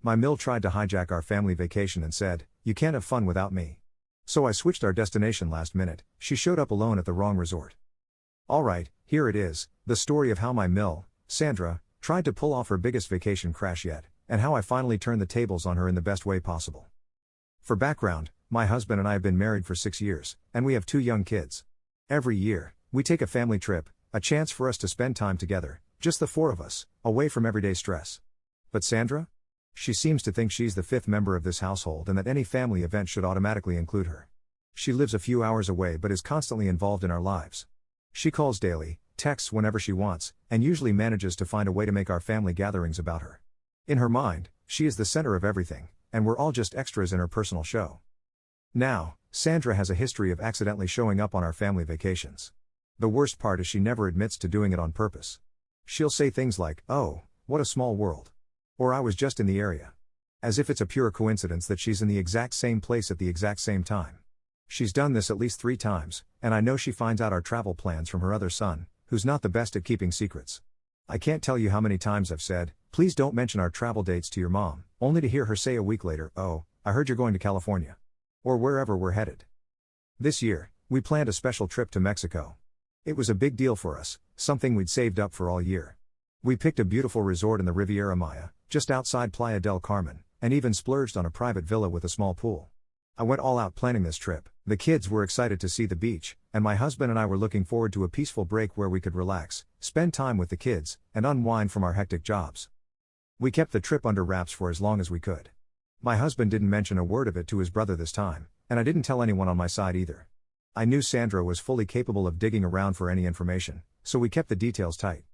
My mill tried to hijack our family vacation and said, "You can't have fun without me." So I switched our destination last minute. She showed up alone at the wrong resort. Alright, here it is, the story of how my mill, Sandra, tried to pull off her biggest vacation crash yet, and how I finally turned the tables on her in the best way possible. For background, my husband and I have been married for 6 years, and we have 2 young kids. Every year, we take a family trip, a chance for us to spend time together, just the 4 of us, away from everyday stress. But Sandra? She seems to think she's the 5th member of this household and that any family event should automatically include her. She lives a few hours away but is constantly involved in our lives. She calls daily, texts whenever she wants, and usually manages to find a way to make our family gatherings about her. In her mind, she is the center of everything, and we're all just extras in her personal show. Now, Sandra has a history of accidentally showing up on our family vacations. The worst part is she never admits to doing it on purpose. She'll say things like, "Oh, what a small world." Or "I was just in the area." As if it's a pure coincidence that she's in the exact same place at the exact same time. She's done this at least 3 times, and I know she finds out our travel plans from her other son, who's not the best at keeping secrets. I can't tell you how many times I've said, "Please don't mention our travel dates to your mom," only to hear her say a week later, "Oh, I heard you're going to California." Or wherever we're headed. This year, we planned a special trip to Mexico. It was a big deal for us, something we'd saved up for all year. We picked a beautiful resort in the Riviera Maya, just outside Playa del Carmen, and even splurged on a private villa with a small pool. I went all out planning this trip. The kids were excited to see the beach, and my husband and I were looking forward to a peaceful break where we could relax, spend time with the kids, and unwind from our hectic jobs. We kept the trip under wraps for as long as we could. My husband didn't mention a word of it to his brother this time, and I didn't tell anyone on my side either. I knew Sandra was fully capable of digging around for any information, so we kept the details tight.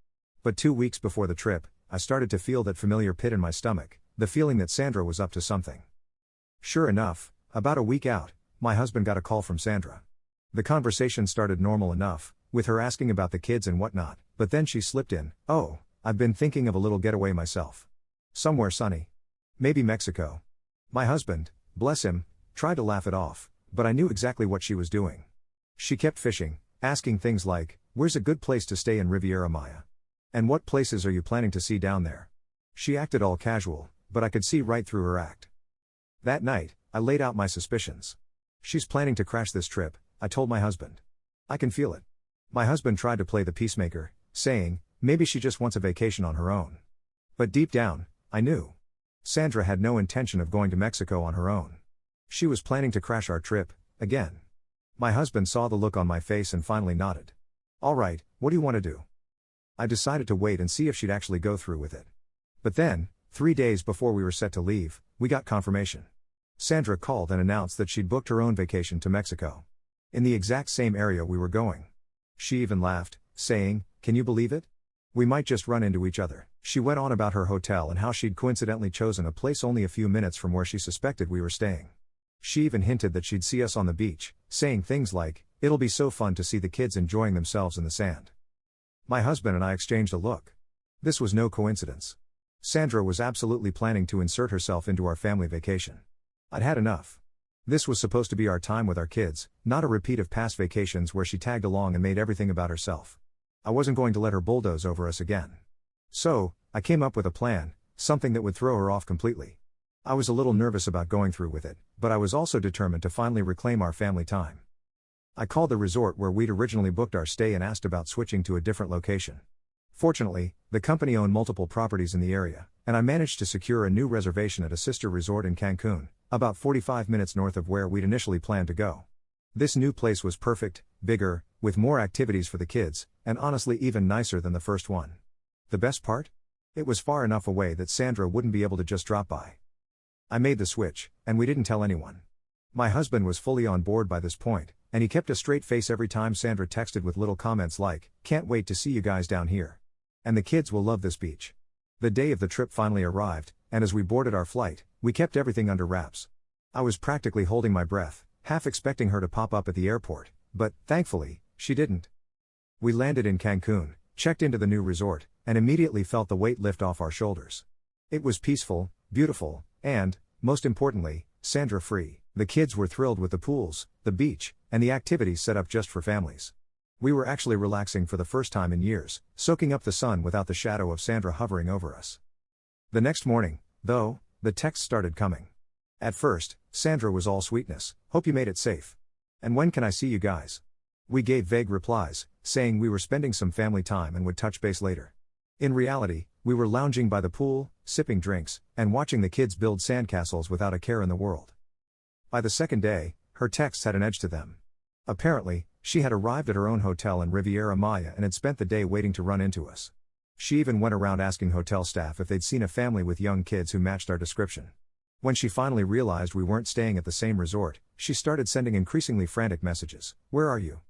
But 2 weeks before the trip, I started to feel that familiar pit in my stomach, the feeling that Sandra was up to something. Sure enough, about a week out, my husband got a call from Sandra. The conversation started normal enough, with her asking about the kids and whatnot, but then she slipped in, "Oh, I've been thinking of a little getaway myself. Somewhere sunny. Maybe Mexico." My husband, bless him, tried to laugh it off, but I knew exactly what she was doing. She kept fishing, asking things like, "Where's a good place to stay in Riviera Maya? And what places are you planning to see down there?" She acted all casual, but I could see right through her act. That night, I laid out my suspicions. "She's planning to crash this trip," I told my husband. "I can feel it." My husband tried to play the peacemaker, saying, "Maybe she just wants a vacation on her own." But deep down, I knew. Sandra had no intention of going to Mexico on her own. She was planning to crash our trip, again. My husband saw the look on my face and finally nodded. "All right, what do you want to do?" I decided to wait and see if she'd actually go through with it. But then, 3 days before we were set to leave, we got confirmation. Sandra called and announced that she'd booked her own vacation to Mexico. In the exact same area we were going. She even laughed, saying, "Can you believe it? We might just run into each other." She went on about her hotel and how she'd coincidentally chosen a place only a few minutes from where she suspected we were staying. She even hinted that she'd see us on the beach, saying things like, "It'll be so fun to see the kids enjoying themselves in the sand." My husband and I exchanged a look. This was no coincidence. Sandra was absolutely planning to insert herself into our family vacation. I'd had enough. This was supposed to be our time with our kids, not a repeat of past vacations where she tagged along and made everything about herself. I wasn't going to let her bulldoze over us again. So, I came up with a plan, something that would throw her off completely. I was a little nervous about going through with it, but I was also determined to finally reclaim our family time. I called the resort where we'd originally booked our stay and asked about switching to a different location. Fortunately, the company owned multiple properties in the area, and I managed to secure a new reservation at a sister resort in Cancun, about 45 minutes north of where we'd initially planned to go. This new place was perfect, bigger, with more activities for the kids, and honestly even nicer than the first one. The best part? It was far enough away that Sandra wouldn't be able to just drop by. I made the switch, and we didn't tell anyone. My husband was fully on board by this point, and he kept a straight face every time Sandra texted with little comments like, "Can't wait to see you guys down here. And the kids will love this beach." The day of the trip finally arrived, and as we boarded our flight, we kept everything under wraps. I was practically holding my breath, half expecting her to pop up at the airport, but, thankfully, she didn't. We landed in Cancun, checked into the new resort, and immediately felt the weight lift off our shoulders. It was peaceful, beautiful, and, most importantly, Sandra-free. The kids were thrilled with the pools, the beach, and the activities set up just for families. We were actually relaxing for the first time in years, soaking up the sun without the shadow of Sandra hovering over us. The next morning, though, the texts started coming. At first, Sandra was all sweetness, hope you made it safe. And when can I see you guys? We gave vague replies, saying we were spending some family time and would touch base later. In reality, we were lounging by the pool, sipping drinks, and watching the kids build sandcastles without a care in the world. By the second day, her texts had an edge to them. Apparently, she had arrived at her own hotel in Riviera Maya and had spent the day waiting to run into us. She even went around asking hotel staff if they'd seen a family with young kids who matched our description. When she finally realized we weren't staying at the same resort, she started sending increasingly frantic messages. Where are you?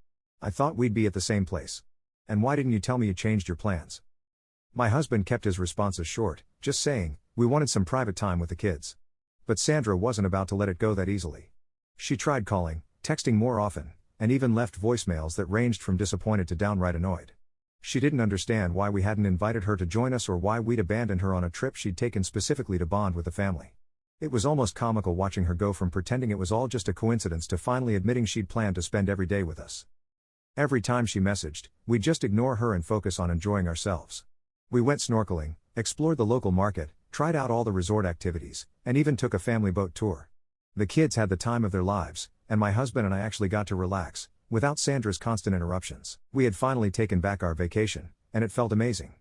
I thought we'd be at the same place. And why didn't you tell me you changed your plans? My husband kept his responses short, just saying, we wanted some private time with the kids. But Sandra wasn't about to let it go that easily. She tried calling, texting more often, and even left voicemails that ranged from disappointed to downright annoyed. She didn't understand why we hadn't invited her to join us or why we'd abandoned her on a trip she'd taken specifically to bond with the family. It was almost comical watching her go from pretending it was all just a coincidence to finally admitting she'd planned to spend every day with us. Every time she messaged, we'd just ignore her and focus on enjoying ourselves. We went snorkeling, explored the local market, tried out all the resort activities, and even took a family boat tour. The kids had the time of their lives, and my husband and I actually got to relax, without Sandra's constant interruptions. We had finally taken back our vacation, and it felt amazing.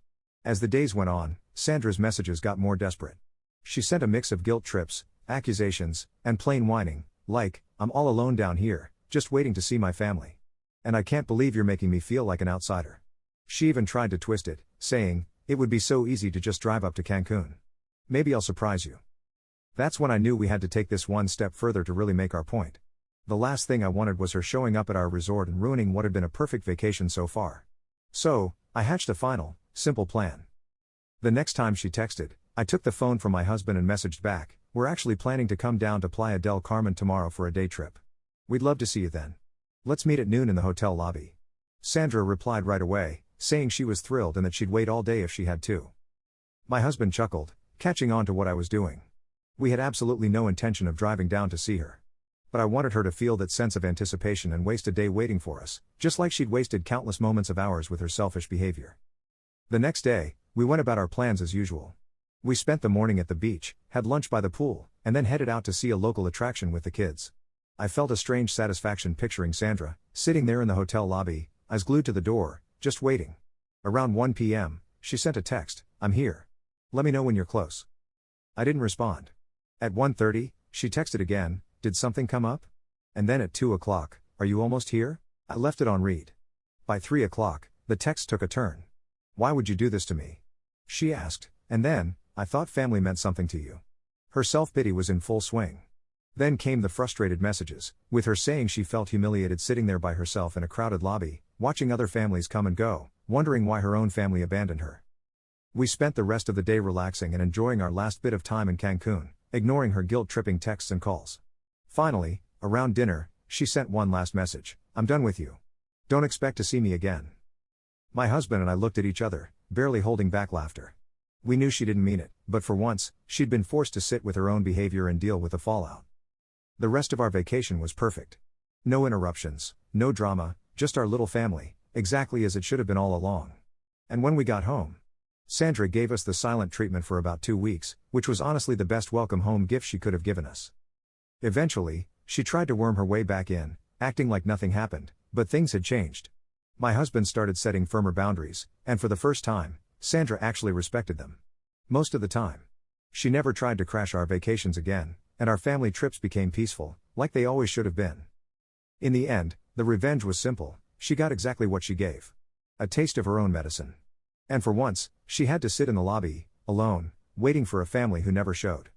As the days went on, Sandra's messages got more desperate. She sent a mix of guilt trips, accusations, and plain whining, like, I'm all alone down here, just waiting to see my family. And I can't believe you're making me feel like an outsider. She even tried to twist it, saying, it would be so easy to just drive up to Cancun. Maybe I'll surprise you. That's when I knew we had to take this one step further to really make our point. The last thing I wanted was her showing up at our resort and ruining what had been a perfect vacation so far. So, I hatched a final, simple plan. The next time she texted, I took the phone from my husband and messaged back, we're actually planning to come down to Playa del Carmen tomorrow for a day trip. We'd love to see you then. Let's meet at noon in the hotel lobby. Sandra replied right away, saying she was thrilled and that she'd wait all day if she had to. My husband chuckled, catching on to what I was doing. We had absolutely no intention of driving down to see her. But I wanted her to feel that sense of anticipation and waste a day waiting for us, just like she'd wasted countless moments of ours with her selfish behavior. The next day, we went about our plans as usual. We spent the morning at the beach, had lunch by the pool, and then headed out to see a local attraction with the kids. I felt a strange satisfaction picturing Sandra, sitting there in the hotel lobby, eyes glued to the door, just waiting. Around 1 p.m., she sent a text, I'm here. Let me know when you're close. I didn't respond. At 1:30, she texted again, did something come up? And then at 2 o'clock, are you almost here? I left it on read. By 3 o'clock, the text took a turn. Why would you do this to me? She asked, and then, I thought family meant something to you. Her self-pity was in full swing. Then came the frustrated messages, with her saying she felt humiliated sitting there by herself in a crowded lobby, watching other families come and go, wondering why her own family abandoned her. We spent the rest of the day relaxing and enjoying our last bit of time in Cancun, ignoring her guilt-tripping texts and calls. Finally, around dinner, she sent one last message, I'm done with you. Don't expect to see me again. My husband and I looked at each other, barely holding back laughter. We knew she didn't mean it, but for once, she'd been forced to sit with her own behavior and deal with the fallout. The rest of our vacation was perfect. No interruptions, no drama, just our little family, exactly as it should have been all along. And when we got home, Sandra gave us the silent treatment for about 2 weeks, which was honestly the best welcome home gift she could have given us. Eventually, she tried to worm her way back in, acting like nothing happened, but things had changed. My husband started setting firmer boundaries, and for the first time, Sandra actually respected them. Most of the time. She never tried to crash our vacations again, and our family trips became peaceful, like they always should have been. In the end, the revenge was simple, she got exactly what she gave. A taste of her own medicine. And for once, she had to sit in the lobby, alone, waiting for a family who never showed.